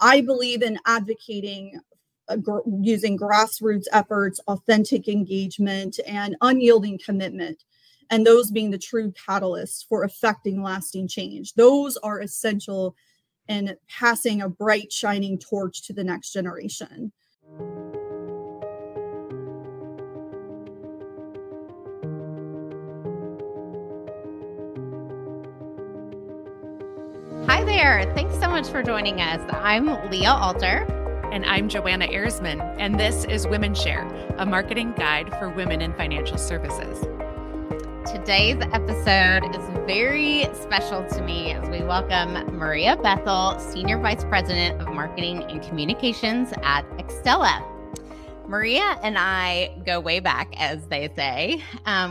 I believe in advocating using grassroots efforts, authentic engagement, and unyielding commitment, and those being the true catalysts for effecting lasting change. Those are essential in passing a bright, shining torch to the next generation. Hi there. Thanks so much for joining us. I'm Leah Alter. And I'm Joanna Ehresman. And this is WomenShare, a marketing guide for women in financial services. Today's episode is very special to me as we welcome Maria Bethel, Senior Vice President of Marketing and Communications at Axtella. Maria and I go way back, as they say.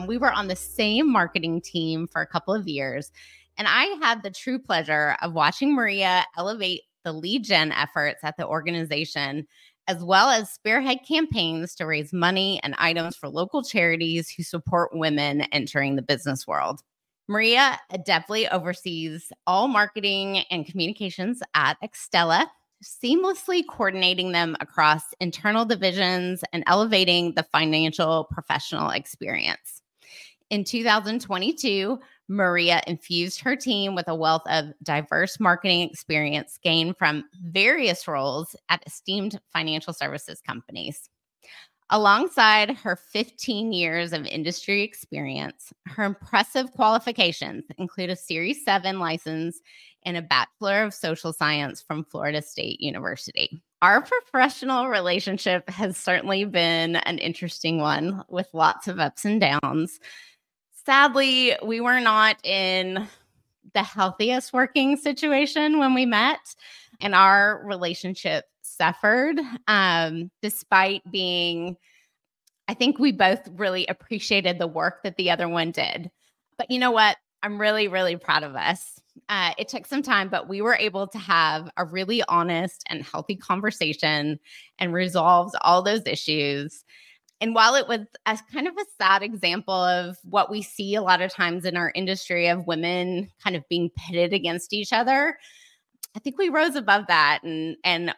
We were on the same marketing team for a couple of years, and I had the true pleasure of watching Maria elevate the lead gen efforts at the organization, as well as spearhead campaigns to raise money and items for local charities who support women entering the business world. Maria adeptly oversees all marketing and communications at Axtella, seamlessly coordinating them across internal divisions and elevating the financial professional experience. In 2022, Maria infused her team with a wealth of diverse marketing experience gained from various roles at esteemed financial services companies. Alongside her 15 years of industry experience, her impressive qualifications include a Series 7 license and a Bachelor of Social Science from Florida State University. Our professional relationship has certainly been an interesting one with lots of ups and downs. Sadly, we were not in the healthiest working situation when we met, and our relationship suffered despite being, I think we both really appreciated the work that the other one did. But you know what? I'm really, really proud of us. It took some time, but we were able to have a really honest and healthy conversation and resolved all those issues. And while it was a kind of a sad example of what we see a lot of times in our industry of women kind of being pitted against each other, I think we rose above that and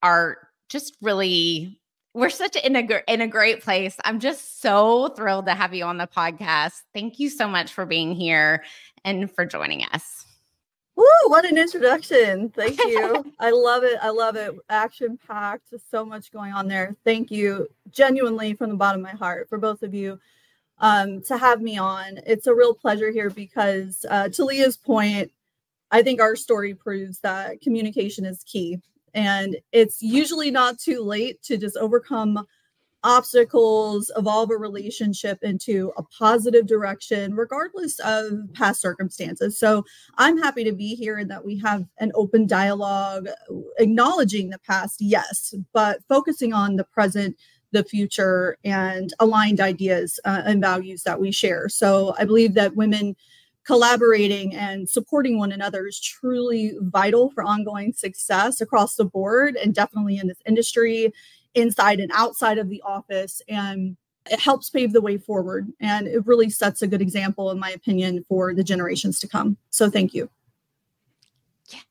are just really, we're such in a great place. I'm just so thrilled to have you on the podcast. Thank you so much for being here and for joining us. Woo, what an introduction. Thank you. I love it. I love it. Action-packed. So much going on there. Thank you genuinely from the bottom of my heart for both of you to have me on. It's a real pleasure here because to Leah's point, I think our story proves that communication is key. And it's usually not too late to just overcome obstacles, evolve a relationship into a positive direction, regardless of past circumstances. So I'm happy to be here and that we have an open dialogue, acknowledging the past, yes, but focusing on the present, the future, and aligned ideas and values that we share. So I believe that women collaborating and supporting one another is truly vital for ongoing success across the board, and definitely in this industry, inside and outside of the office, and it helps pave the way forward. And it really sets a good example, in my opinion, for the generations to come. So thank you. Yes.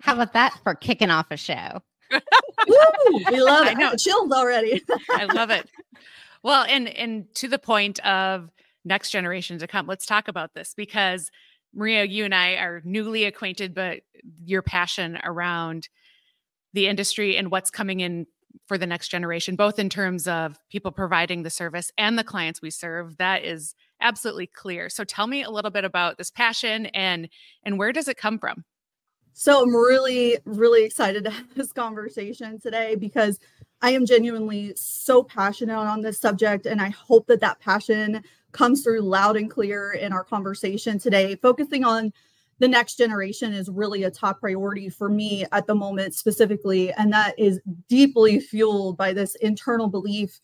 How about that for kicking off a show? Woo, we love it. I know. Chills already. I love it. Well, and to the point of next generation to come, let's talk about this because Maria, you and I are newly acquainted, but your passion around the industry and what's coming in for the next generation, both in terms of people providing the service and the clients we serve, that is absolutely clear. So tell me a little bit about this passion and where does it come from? So I'm really, really excited to have this conversation today because I am genuinely so passionate on this subject. And I hope that that passion comes through loud and clear in our conversation today. Focusing on the next generation is really a top priority for me at the moment specifically. And that is deeply fueled by this internal belief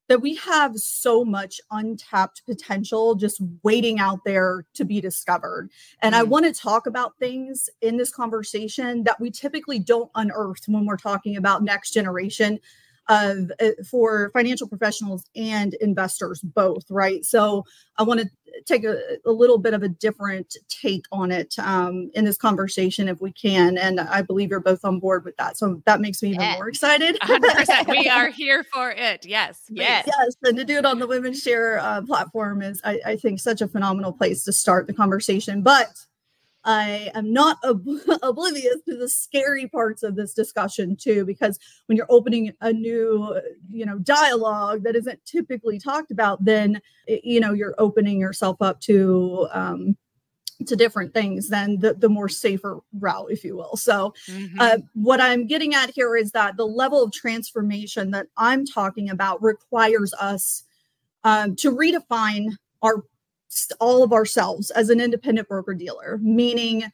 that we have so much untapped potential just waiting out there to be discovered. And I want to talk about things in this conversation that we typically don't unearth when we're talking about next generation. for financial professionals and investors both, right? So I want to take a little bit of a different take on it in this conversation if we can. And I believe you're both on board with that. So that makes me even more excited. 100%. We are here for it. Yes. Yes. Yes. And to do it on the WomenShare platform is, I think, such a phenomenal place to start the conversation. But I am not oblivious to the scary parts of this discussion too, because when you're opening a new, dialogue that isn't typically talked about, then, you're opening yourself up to different things than the more safer route, if you will. So what I'm getting at here is that the level of transformation that I'm talking about requires us to redefine all of ourselves as an independent broker dealer, meaning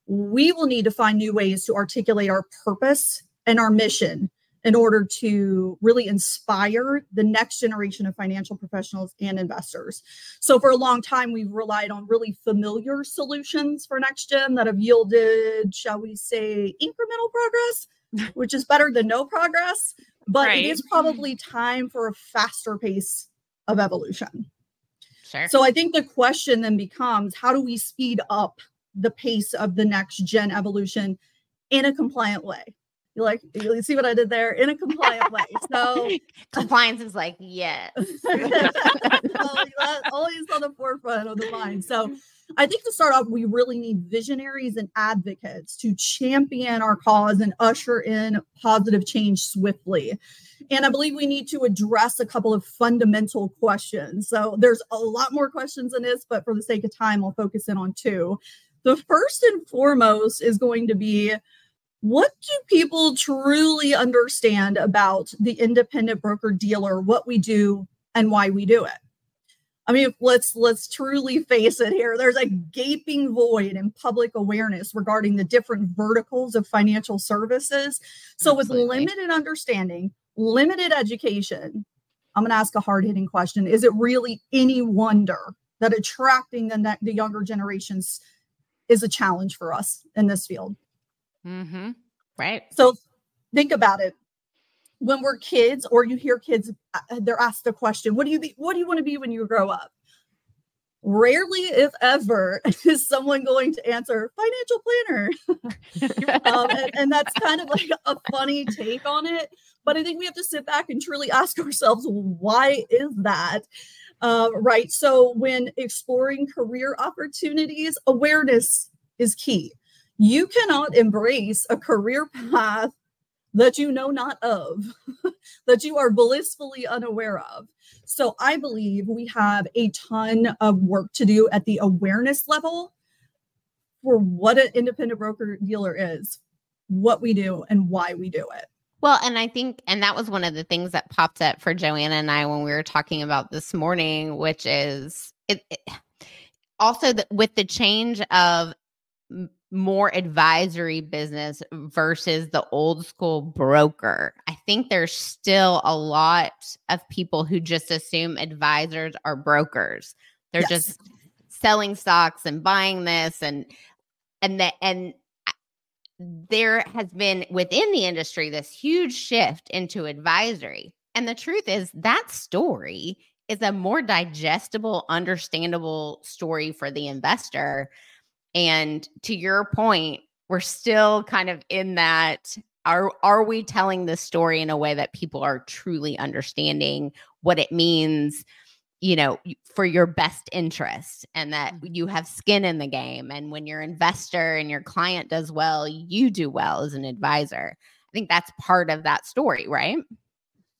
we will need to find new ways to articulate our purpose and our mission in order to really inspire the next generation of financial professionals and investors. So for a long time, we've relied on really familiar solutions for next gen that have yielded, shall we say, incremental progress, which is better than no progress, but It is probably time for a faster pace of evolution. Sure. So I think the question then becomes, how do we speed up the pace of the next gen evolution in a compliant way? You see what I did there? In a compliant way. So compliance is like, yes. Always on the forefront of the mind. So I think to start off, we really need visionaries and advocates to champion our cause and usher in positive change swiftly. And I believe we need to address a couple of fundamental questions. So there's a lot more questions in this, but for the sake of time, I'll focus in on two. The first and foremost is going to be, what do people truly understand about the independent broker dealer, what we do and why we do it? I mean, let's truly face it here. There's a gaping void in public awareness regarding the different verticals of financial services. So with limited understanding, limited education, I'm going to ask a hard-hitting question. Is it really any wonder that attracting the younger generations is a challenge for us in this field? Mm-hmm. Right. So think about it. When we're kids, or you hear kids, they're asked the question, what do you want to be when you grow up? Rarely, if ever, is someone going to answer financial planner. And that's kind of like a funny take on it. But I think we have to sit back and truly ask ourselves, why is that? Right. So when exploring career opportunities, awareness is key. You cannot embrace a career path that you know not of, that you are blissfully unaware of. So I believe we have a ton of work to do at the awareness level for what an independent broker dealer is, what we do, and why we do it. Well, and I think, and that was one of the things that popped up for Joanna and I when we were talking about this morning, which is also with the change of more advisory business versus the old school broker. I think there's still a lot of people who just assume advisors are brokers. They're just selling stocks and buying this and there has been within the industry this huge shift into advisory. And the truth is that story is a more digestible, understandable story for the investor. And to your point, we're still kind of in that, are we telling this story in a way that people are truly understanding what it means, for your best interest, and that you have skin in the game. And when your investor and your client does well, you do well as an advisor. I think that's part of that story, right?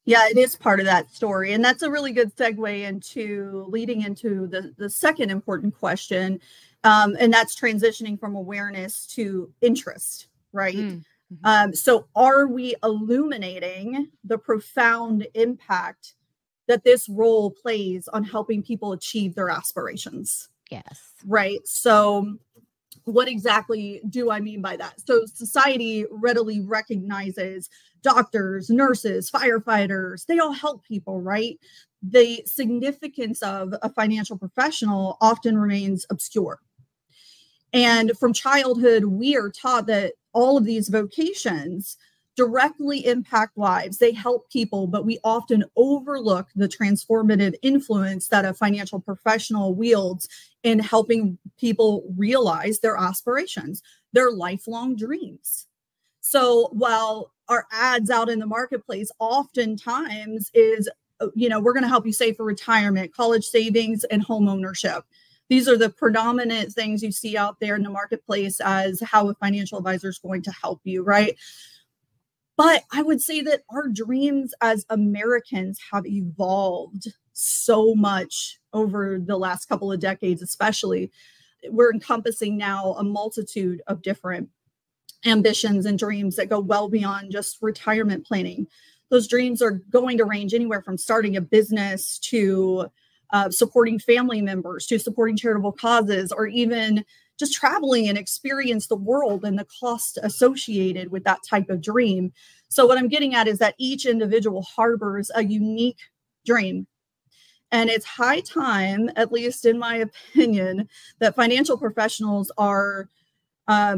Yeah, it is part of that story. And that's a really good segue into leading into the second important question. And that's transitioning from awareness to interest, right? Mm-hmm. So are we illuminating the profound impact that this role plays on helping people achieve their aspirations? Yes. Right. So what exactly do I mean by that? So society readily recognizes doctors, nurses, firefighters, they all help people, right? The significance of a financial professional often remains obscure. And from childhood, we are taught that all of these vocations directly impact lives. They help people, but we often overlook the transformative influence that a financial professional wields in helping people realize their aspirations, their lifelong dreams. So while our ads out in the marketplace oftentimes is, we're going to help you save for retirement, college savings, and home ownership. These are the predominant things you see out there in the marketplace as how a financial advisor is going to help you, right? But I would say that our dreams as Americans have evolved so much over the last couple of decades, especially. We're encompassing now a multitude of different ambitions and dreams that go well beyond just retirement planning. Those dreams are going to range anywhere from starting a business to supporting family members, to supporting charitable causes, or even just traveling and experience the world and the cost associated with that type of dream. So what I'm getting at is that each individual harbors a unique dream. And it's high time, at least in my opinion, that financial professionals are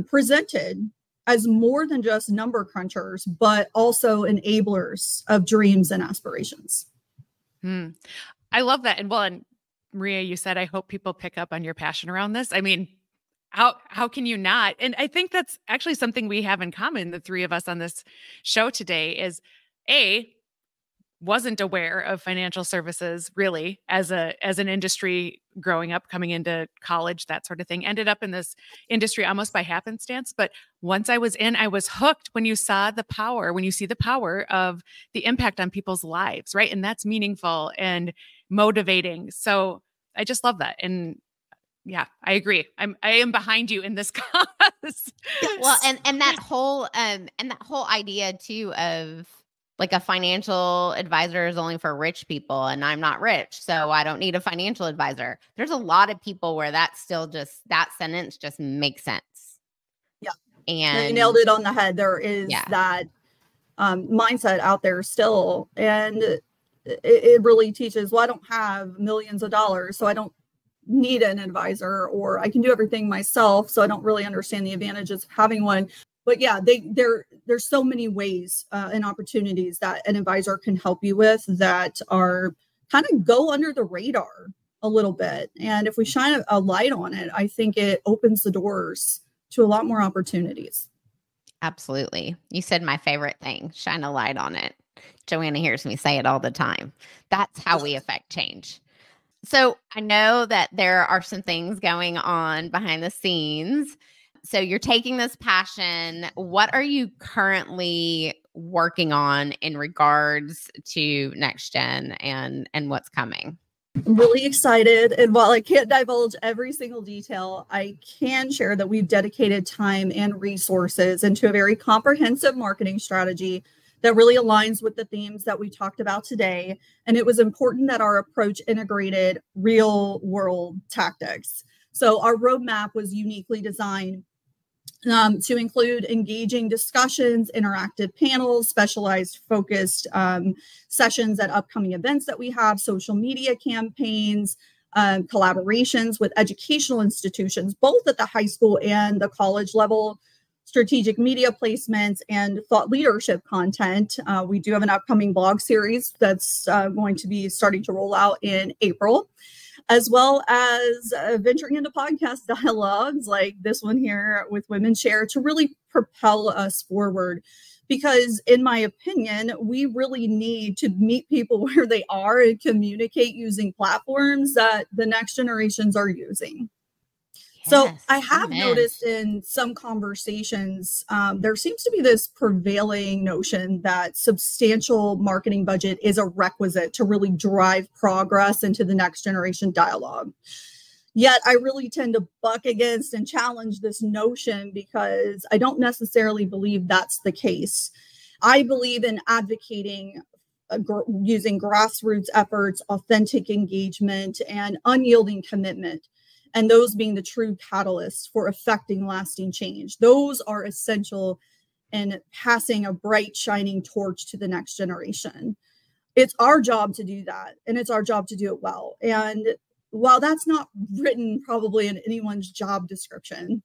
presented as more than just number crunchers, but also enablers of dreams and aspirations. I love that. And Maria, you said, I hope people pick up on your passion around this. I mean, how can you not? And I think that's actually something we have in common, the three of us on this show today, is wasn't aware of financial services really as an industry growing up, coming into college, that sort of thing. Ended up in this industry almost by happenstance. But once I was in, I was hooked when you see the power of the impact on people's lives, right? And that's meaningful and motivating. So I just love that. And yeah, I agree. I am behind you in this cause. Well, and that whole idea too of like a financial advisor is only for rich people, and I'm not rich, so I don't need a financial advisor. There's a lot of people where that sentence just makes sense. Yeah. And you nailed it on the head. There is that mindset out there still. And it really teaches, well, I don't have millions of dollars, so I don't need an advisor, or I can do everything myself, so I don't really understand the advantages of having one. But yeah, there's so many ways and opportunities that an advisor can help you with that are kind of go under the radar a little bit. And if we shine a light on it, I think it opens the doors to a lot more opportunities. Absolutely. You said my favorite thing, shine a light on it. Joanna hears me say it all the time. That's how we affect change. So I know that there are some things going on behind the scenes. So you're taking this passion. What are you currently working on in regards to Next Gen and what's coming? I'm really excited. And while I can't divulge every single detail, I can share that we've dedicated time and resources into a very comprehensive marketing strategy that really aligns with the themes that we talked about today. And it was important that our approach integrated real world tactics. So our roadmap was uniquely designed to include engaging discussions, interactive panels, specialized focused sessions at upcoming events that we have, social media campaigns, collaborations with educational institutions, both at the high school and the college level, strategic media placements, and thought leadership content. We do have an upcoming blog series that's going to be starting to roll out in April, as well as venturing into podcast dialogues like this one here with WomenShare to really propel us forward. Because in my opinion, we really need to meet people where they are and communicate using platforms that the next generations are using. So I have noticed in some conversations, there seems to be this prevailing notion that substantial marketing budget is a requisite to really drive progress into the next generation dialogue. Yet I really tend to buck against and challenge this notion because I don't necessarily believe that's the case. I believe in advocating using grassroots efforts, authentic engagement, and unyielding commitment. And those being the true catalysts for affecting lasting change. Those are essential in passing a bright, shining torch to the next generation. It's our job to do that, and it's our job to do it well. And while that's not written probably in anyone's job description,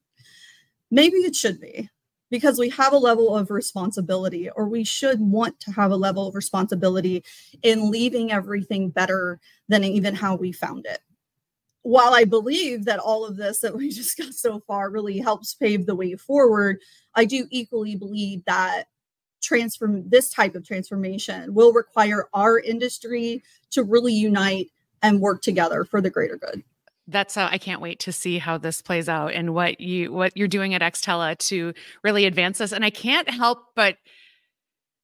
maybe it should be. because we have a level of responsibility, or we should want to have a level of responsibility in leaving everything better than even how we found it. While I believe that all of this that we discussed so far really helps pave the way forward, I do equally believe that this type of transformation will require our industry to really unite and work together for the greater good. That's I can't wait to see how this plays out and what you're doing at Axtella to really advance this. And I can't help but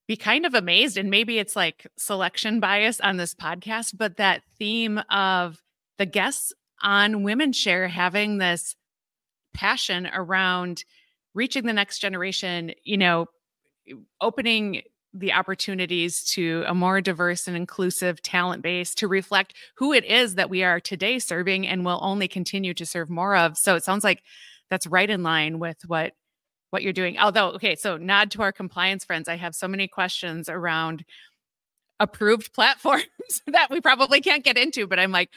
be kind of amazed, and maybe it's like selection bias on this podcast, but that theme of the guests on WomenShare having this passion around reaching the next generation, opening the opportunities to a more diverse and inclusive talent base to reflect who it is that we are today serving and will only continue to serve more of. So it sounds like that's right in line with what you're doing. Although, okay, so nod to our compliance friends. I have so many questions around approved platforms that we probably can't get into, but I'm like,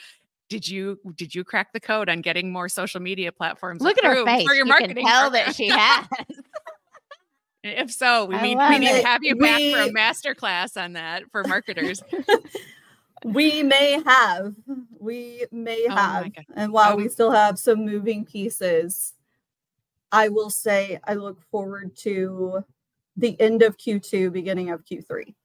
did you crack the code on getting more social media platforms? Look at her face. For your marketing can tell program? that she has. If so, we need to have you back for a masterclass on that for marketers. We may have. And while we still have some moving pieces, I will say I look forward to the end of Q2, beginning of Q3.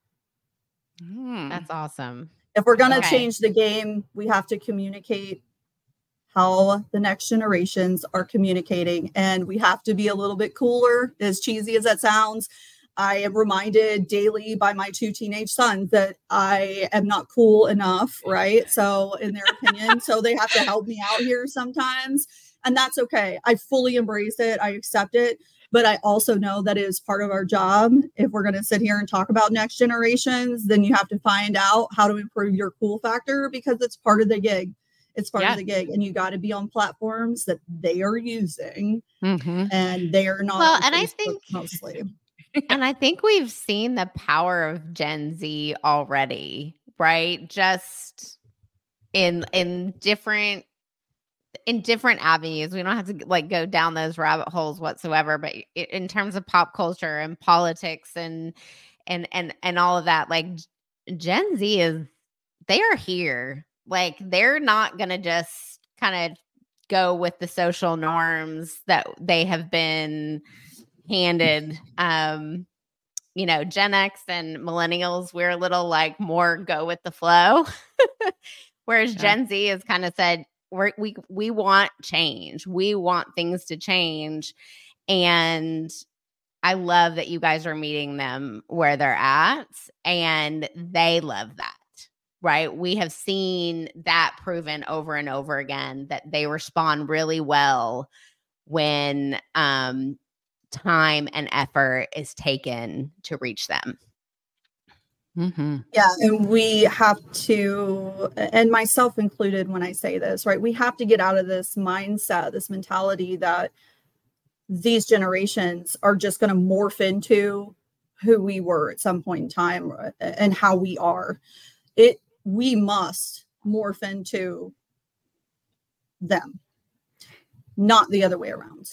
That's awesome. If we're going to change the game, we have to communicate how the next generations are communicating. And we have to be a little bit cooler, as cheesy as that sounds. I am reminded daily by my 2 teenage sons that I am not cool enough, right? So in their opinion, so they have to help me out here sometimes. And that's okay. I fully embrace it. I accept it. But I also know that it is part of our job. If we're going to sit here and talk about next generations, then you have to find out how to improve your cool factor, because it's part of the gig. It's part of the gig, and you got to be on platforms that they are using, and they are not. Well, and Facebook I think mostly, and I think we've seen the power of Gen Z already, right? Just in different avenues. We don't have to like go down those rabbit holes whatsoever, but in terms of pop culture and politics and all of that, like Gen Z they are here. Like they're not going to just kind of go with the social norms that they have been handed. Gen X and millennials, we're a little like more go with the flow. Whereas Gen Z has kind of said, we want change. We want things to change. And I love that you guys are meeting them where they're at, and they love that. Right. We have seen that proven over and over again, that they respond really well when time and effort is taken to reach them. Yeah. And we have to, and myself included when I say this, right, we have to get out of this mindset, this mentality that these generations are just going to morph into who we were at some point in time and how we are. We must morph into them, not the other way around.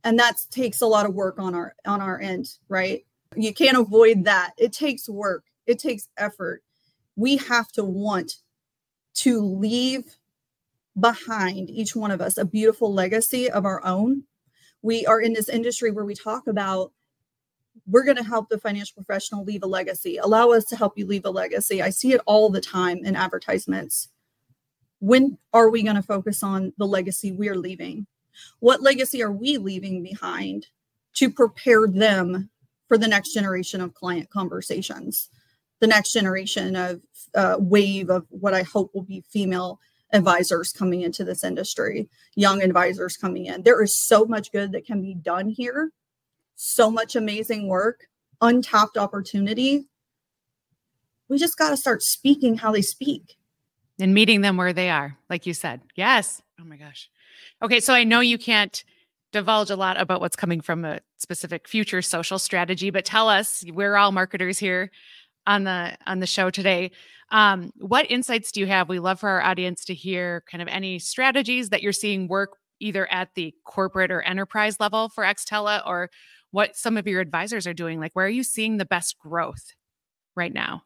And that takes a lot of work on our end, right? You can't avoid that. It takes work. It takes effort. We have to want to leave behind, each one of us, a beautiful legacy of our own. We are in this industry where we talk about, we're going to help the financial professional leave a legacy. Allow us to help you leave a legacy. I see it all the time in advertisements. When are we going to focus on the legacy we're leaving? What legacy are we leaving behind to prepare them for the next generation of client conversations, the next generation of wave of what I hope will be female advisors coming into this industry, young advisors coming in? There is so much good that can be done here. So much amazing work, untapped opportunity. We just got to start speaking how they speak. And meeting them where they are, like you said. Yes. Oh my gosh. Okay. So I know you can't divulge a lot about what's coming from a specific future social strategy, but tell us, we're all marketers here on the show today. What insights do you have? We love for our audience to hear kind of any strategies that you're seeing work either at the corporate or enterprise level for Axtella, or what some of your advisors are doing. Like, where are you seeing the best growth right now?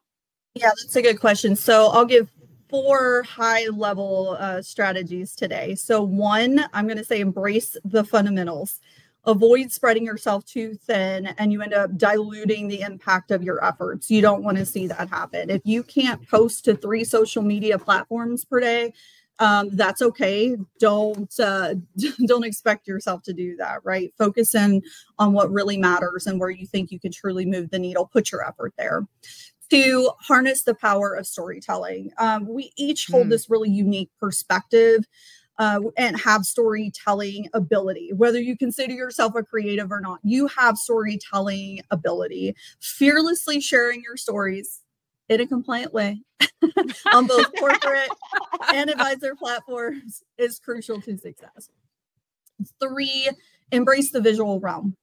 Yeah, that's a good question. So I'll give 4 high-level strategies today. So 1, I'm going to say embrace the fundamentals. Avoid spreading yourself too thin, and you end up diluting the impact of your efforts. You don't want to see that happen. If you can't post to 3 social media platforms per day, that's okay. Don't expect yourself to do that, right? Focus in on what really matters and where you think you can truly move the needle. Put your effort there. To harness the power of storytelling. We each hold this really unique perspective and have storytelling ability. Whether you consider yourself a creative or not, you have storytelling ability. Fearlessly sharing your stories in a compliant way on both corporate and advisor platforms is crucial to success. 3, embrace the visual realm.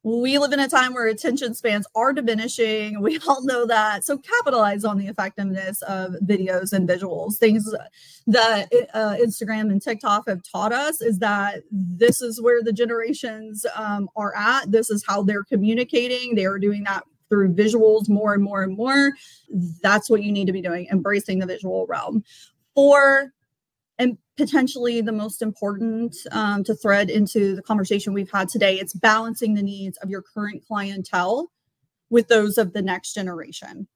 We live in a time where attention spans are diminishing. We all know that. So capitalize on the effectiveness of videos and visuals. Things that Instagram and TikTok have taught us is that this is where the generations are at. This is how they're communicating. They are doing that through visuals more and more and more. That's what you need to be doing, embracing the visual realm. 4, and potentially the most important to thread into the conversation we've had today, it's balancing the needs of your current clientele with those of the next generation.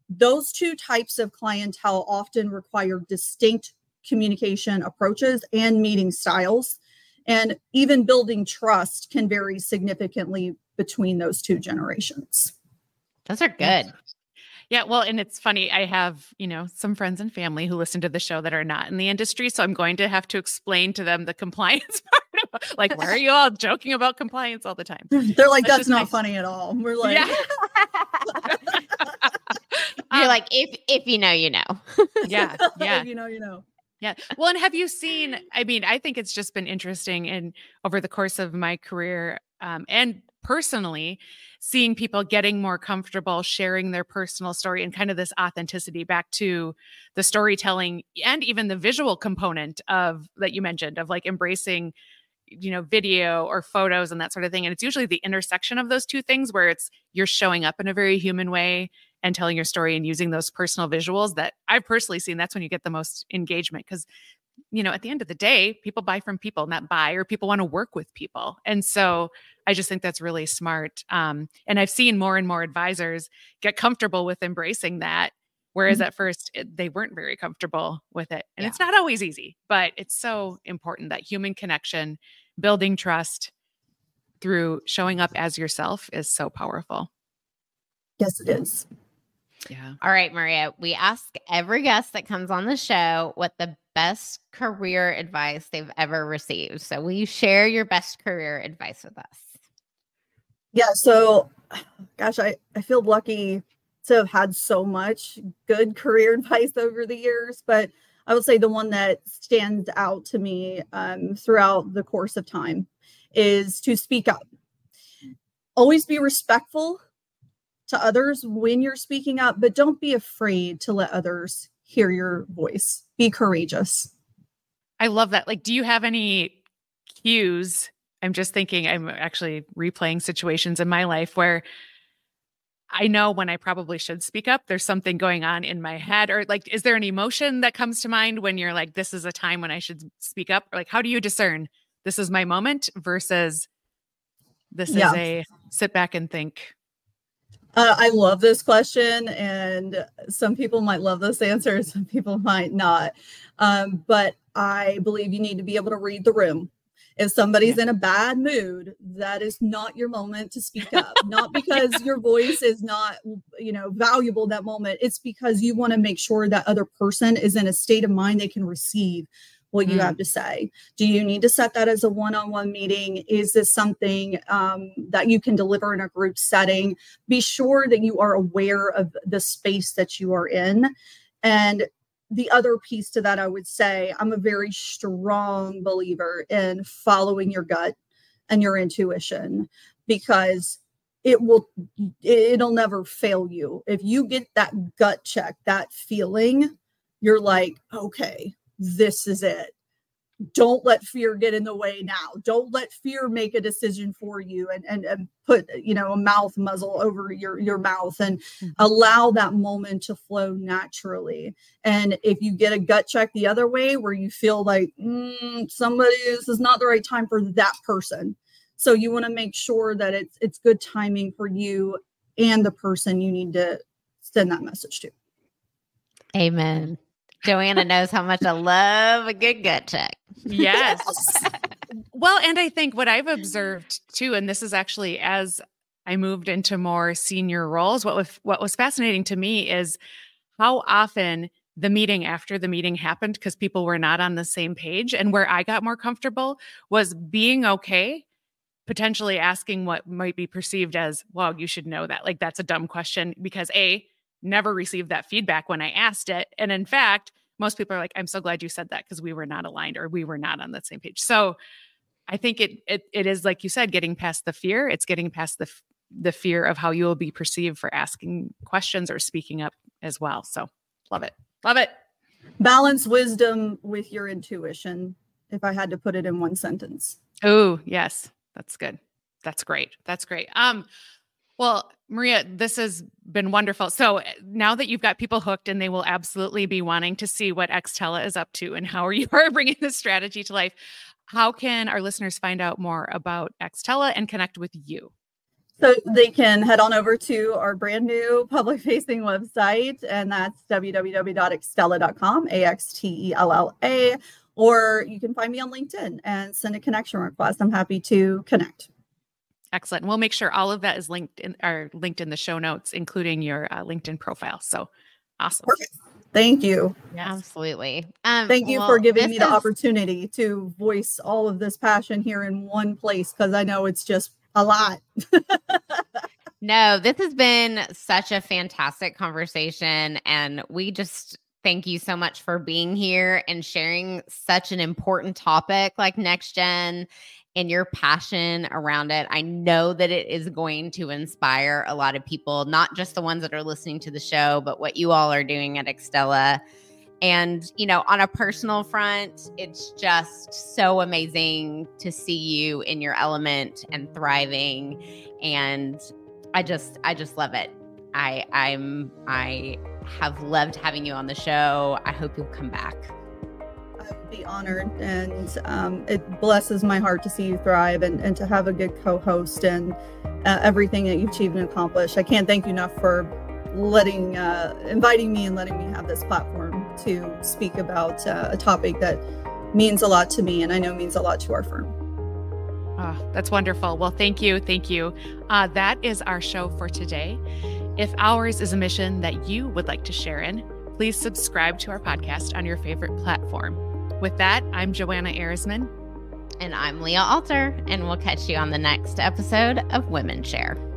Those 2 types of clientele often require distinct communication approaches and meeting styles. And even building trust can vary significantly between those 2 generations. Those are good. Yeah. Well, and it's funny. I have, some friends and family who listen to the show that are not in the industry. So I'm going to have to explain to them the compliance part. Like, why are you all joking about compliance all the time? They're like, that's not funny at all. We're like, yeah. You're like, if you know, you know. Yeah. Yeah. If you know, you know. Yeah. Well, and have you seen, I think it's just been interesting and over the course of my career and personally seeing people getting more comfortable sharing their personal story and kind of this authenticity back to the storytelling and even the visual component of that you mentioned of like embracing, video or photos and that sort of thing. And it's usually the intersection of those 2 things where it's you're showing up in a very human way and telling your story and using those personal visuals that I've personally seen. That's when you get the most engagement because, at the end of the day, people buy from people, not buy, or people want to work with people. And so I just think that's really smart. And I've seen more and more advisors get comfortable with embracing that. Whereas at first they weren't very comfortable with it. And it's not always easy, but it's so important that human connection, building trust through showing up as yourself is so powerful. Yes, it is. Yeah. All right, Maria, we ask every guest that comes on the show what the best career advice they've ever received. So will you share your best career advice with us? Yeah. So, gosh, I feel lucky to have had so much good career advice over the years, but I would say the one that stands out to me throughout the course of time is to speak up. Always be respectful to others when you're speaking up, but don't be afraid to let others hear your voice. Be courageous. I love that. Like, do you have any cues? I'm just thinking, I'm actually replaying situations in my life where I know when I probably should speak up. There's something going on in my head, or like, is there an emotion that comes to mind when you're like, this is a time when I should speak up? Or like, how do you discern this is my moment versus this is a sit back and think? I love this question, and some people might love this answer, some people might not. But I believe you need to be able to read the room. If somebody's in a bad mood, that is not your moment to speak up. Not because your voice is not, valuable that moment. It's because you want to make sure that other person is in a state of mind they can receive what you have to say. Do you need to set that as a one-on-one meeting? Is this something that you can deliver in a group setting? Be sure that you are aware of the space that you are in. And the other piece to that, I would say, I'm a very strong believer in following your gut and your intuition, because it'll never fail you. If you get that gut check, that feeling, you're like, okay, this is it. don't let fear get in the way now. Don't let fear make a decision for you and put, a mouth muzzle over your mouth, and allow that moment to flow naturally. And if you get a gut check the other way where you feel like this is not the right time for that person. So you want to make sure that it's good timing for you and the person you need to send that message to. Amen. Joanna knows how much I love a good gut check. Yes. Well, and I think what I've observed too, and this is actually as I moved into more senior roles, what was fascinating to me is how often the meeting after the meeting happened because people were not on the same page. And where I got more comfortable was being okay, potentially asking what might be perceived as, well, you should know that. Like, that's a dumb question because never received that feedback when I asked it. And in fact, most people are like, I'm so glad you said that because we were not aligned or we were not on the same page. So I think it is, like you said, getting past the fear. It's getting past the fear of how you will be perceived for asking questions or speaking up as well. So love it. Love it. Balance wisdom with your intuition, if I had to put it in one sentence. Oh, yes. That's good. That's great. That's great. Well, Maria, this has been wonderful. So now that you've got people hooked and they will absolutely be wanting to see what Xtella is up to and how you are bringing this strategy to life, how can our listeners find out more about Xtella and connect with you? So they can head on over to our brand new public facing website, and that's www.axtella.com, AXTELLA, or you can find me on LinkedIn and send a connection request. I'm happy to connect. Excellent. And we'll make sure all of that is linked in the show notes, including your LinkedIn profile. So awesome. Perfect. Thank you. Yeah, absolutely. Thank you for giving me the opportunity to voice all of this passion here in one place, because I know it's just a lot. No, this has been such a fantastic conversation, and we just thank you so much for being here and sharing such an important topic like next gen and your passion around it. I know that it is going to inspire a lot of people, not just the ones that are listening to the show, but what you all are doing at Axtella. And, on a personal front, it's just so amazing to see you in your element and thriving. And I just love it. I have loved having you on the show. I hope you'll come back. I would be honored, and it blesses my heart to see you thrive and to have a good co-host and everything that you've achieved and accomplished. I can't thank you enough for inviting me and letting me have this platform to speak about a topic that means a lot to me, and I know means a lot to our firm. Oh, that's wonderful. Well, thank you. Thank you. That is our show for today. If ours is a mission that you would like to share in, please subscribe to our podcast on your favorite platform. With that, I'm Joanna Ehresman. And I'm Leah Alter, and we'll catch you on the next episode of WomenShare.